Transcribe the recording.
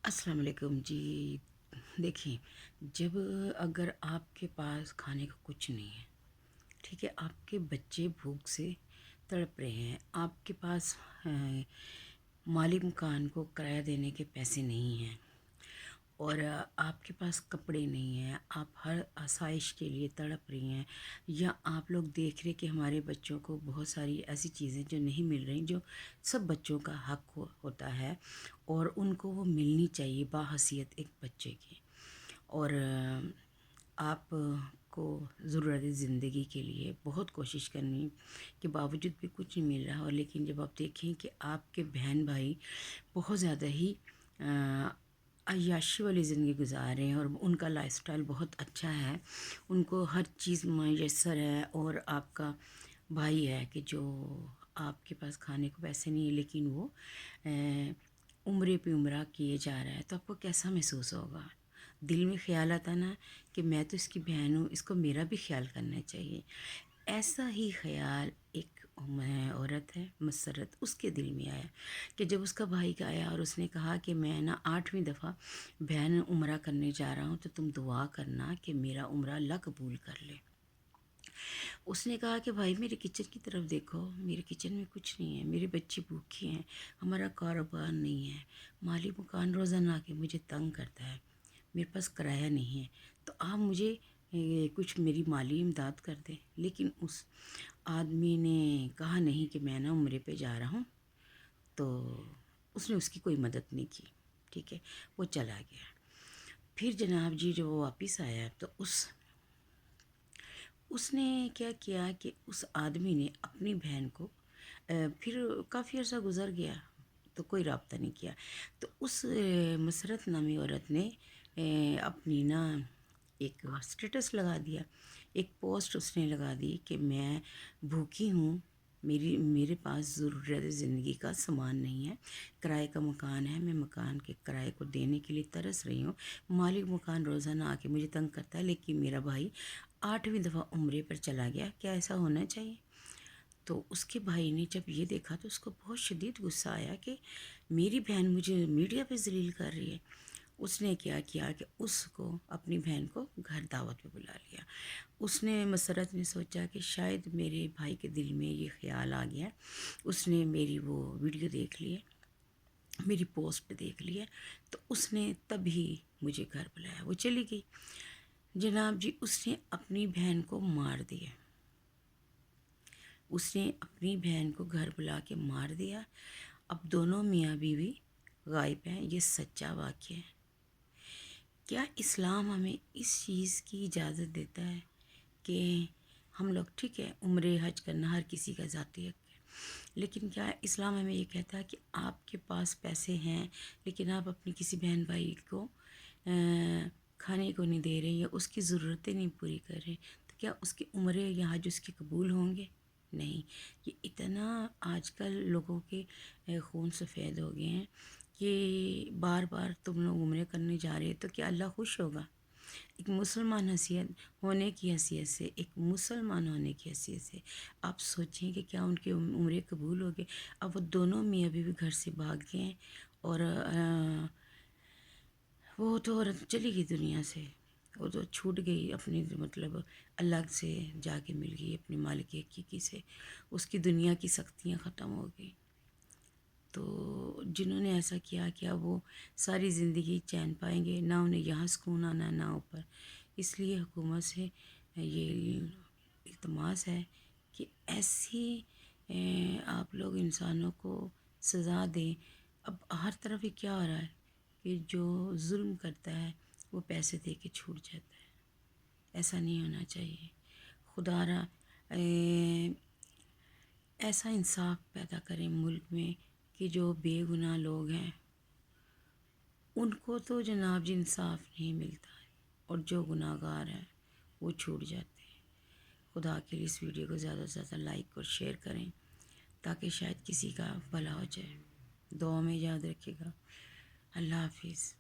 السلام علیکم جی۔ دیکھیں، جب اگر آپ کے پاس کھانے کا کچھ نہیں ہے، ٹھیک ہے، آپ کے بچے بھوک سے تڑپ رہے ہیں، آپ کے پاس مالی مکان کو کرایہ دینے کے پیسے نہیں ہیں، اور آپ کے پاس کپڑے نہیں ہیں، آپ ہر آسائش کے لیے تڑپ رہی ہیں، یا آپ لوگ دیکھ رہے کہ ہمارے بچوں کو بہت ساری ایسی چیزیں جو نہیں مل رہی، جو سب بچوں کا حق ہوتا ہے اور ان کو وہ ملنی چاہیے باحیثیت ایک بچے کی، اور آپ کو ضرورت زندگی کے لیے بہت کوشش کرنی کے باوجود بھی کچھ نہیں مل رہا، اور لیکن جب آپ دیکھیں کہ آپ کے بہن بھائی بہت زیادہ ہی عیاشی والی زندگی گزار رہے ہیں اور ان کا لائف سٹائل بہت اچھا ہے، ان کو ہر چیز میسر ہے، اور آپ کا بھائی ہے کہ جو آپ کے پاس کھانے کو پیسے نہیں ہے لیکن وہ عمرے پہ عمرہ کیے جا رہا ہے، تو آپ کو کیسا محسوس ہوگا؟ دل میں خیال آتا نا کہ میں تو اس کی بہن ہوں، اس کو میرا بھی خیال کرنا چاہیے۔ ایسا ہی خیال ایک عورت ہے مسرت، اس کے دل میں آیا کہ جب اس کا بھائی کا آیا اور اس نے کہا کہ میں نا 8ویں دفعہ بہن عمرہ کرنے جا رہا ہوں، تو تم دعا کرنا کہ میرا عمرہ اللہ قبول کر لے۔ اس نے کہا کہ بھائی میرے کچن کی طرف دیکھو، میرے کچن میں کچھ نہیں ہے، میرے بچے بھوکے ہیں، ہمارا کاروبار نہیں ہے، مالی مکان روزانہ آ کے مجھے تنگ کرتا ہے، میرے پاس کرایہ نہیں ہے، تو آپ مجھے کچھ میری مالی امداد کر دیں۔ لیکن اس آدمی نے کہا نہیں کہ میں نا عمرے پہ جا رہا ہوں، تو اس نے اس کی کوئی مدد نہیں کی، ٹھیک ہے، وہ چلا گیا۔ پھر جناب جی جب وہ واپس آیا تو اس نے کیا کیا کہ اس آدمی نے اپنی بہن کو پھر کافی عرصہ گزر گیا تو کوئی رابطہ نہیں کیا، تو اس مسرت نامی عورت نے اپنی نا ایک اسٹیٹس لگا دیا، ایک پوسٹ اس نے لگا دی کہ میں بھوکی ہوں، میرے پاس ضرورت زندگی کا سامان نہیں ہے، کرائے کا مکان ہے، میں مکان کے کرائے کو دینے کے لیے ترس رہی ہوں، مالک مکان روزانہ آ کے مجھے تنگ کرتا ہے، لیکن میرا بھائی 8ویں دفعہ عمرے پر چلا گیا، کیا ایسا ہونا چاہیے؟ تو اس کے بھائی نے جب یہ دیکھا تو اس کو بہت شدید غصہ آیا کہ میری بہن مجھے میڈیا پہ ذلیل کر رہی ہے۔ اس نے کیا کیا کہ اس کو اپنی بہن کو گھر دعوت پہ بلا لیا۔ اس نے مسرت نے سوچا کہ شاید میرے بھائی کے دل میں یہ خیال آ گیا، اس نے میری وہ ویڈیو دیکھ لی ہے، میری پوسٹ دیکھ لی ہے، تو اس نے تبھی مجھے گھر بلایا، وہ چلی گئی۔ جناب جی اس نے اپنی بہن کو مار دیا، اس نے اپنی بہن کو گھر بلا کے مار دیا۔ اب دونوں میاں بیوی غائب ہیں، یہ سچا واقعہ ہے۔ کیا اسلام ہمیں اس چیز کی اجازت دیتا ہے کہ ہم لوگ، ٹھیک ہے، عمرے حج کرنا ہر کسی کا ذاتی حق ہے، لیکن کیا اسلام ہمیں یہ کہتا ہے کہ آپ کے پاس پیسے ہیں لیکن آپ اپنی کسی بہن بھائی کو کھانے کو نہیں دے رہے یا اس کی ضرورتیں نہیں پوری کر رہے، تو کیا اس کے عمرے یا حج اس کے قبول ہوں گے؟ نہیں۔ یہ اتنا آج کل لوگوں کے خون سفید ہو گئے ہیں کہ بار بار تم لوگ عمرے کرنے جا رہے تو کیا اللہ خوش ہوگا؟ ایک مسلمان ہونے کی حیثیت سے، ایک مسلمان ہونے کی حیثیت سے آپ سوچیں کہ کیا ان کے عمرے قبول ہو گئے؟ اب وہ دونوں میاں بیوی گھر سے بھاگ گئے ہیں، اور وہ تو عورت چلی گئی دنیا سے، وہ تو چھوٹ گئی اپنی، مطلب اللہ سے جا کے مل گئی اپنے مالک حقیقی سے، اس کی دنیا کی سختیاں ختم ہو گئی۔ تو جنہوں نے ایسا کیا وہ ساری زندگی چین پائیں گے؟ نہ انہیں یہاں سکون آنا، نہ اوپر۔ اس لیے حکومت سے یہ التماس ہے کہ ایسی آپ لوگ انسانوں کو سزا دیں۔ اب ہر طرف یہ کیا ہو رہا ہے کہ جو ظلم کرتا ہے وہ پیسے دے کے چھوٹ جاتا ہے، ایسا نہیں ہونا چاہیے۔ خدا را ایسا انصاف پیدا کریں ملک میں کہ جو بے گناہ لوگ ہیں ان کو تو جناب جی انصاف نہیں ملتا ہے، اور جو گناہ گار ہیں وہ چھوٹ جاتے ہیں۔ خدا کے لیے اس ویڈیو کو زیادہ سے زیادہ لائک اور شیئر کریں تاکہ شاید کسی کا بھلا ہو جائے۔ دعا میں یاد رکھے گا۔ اللہ حافظ۔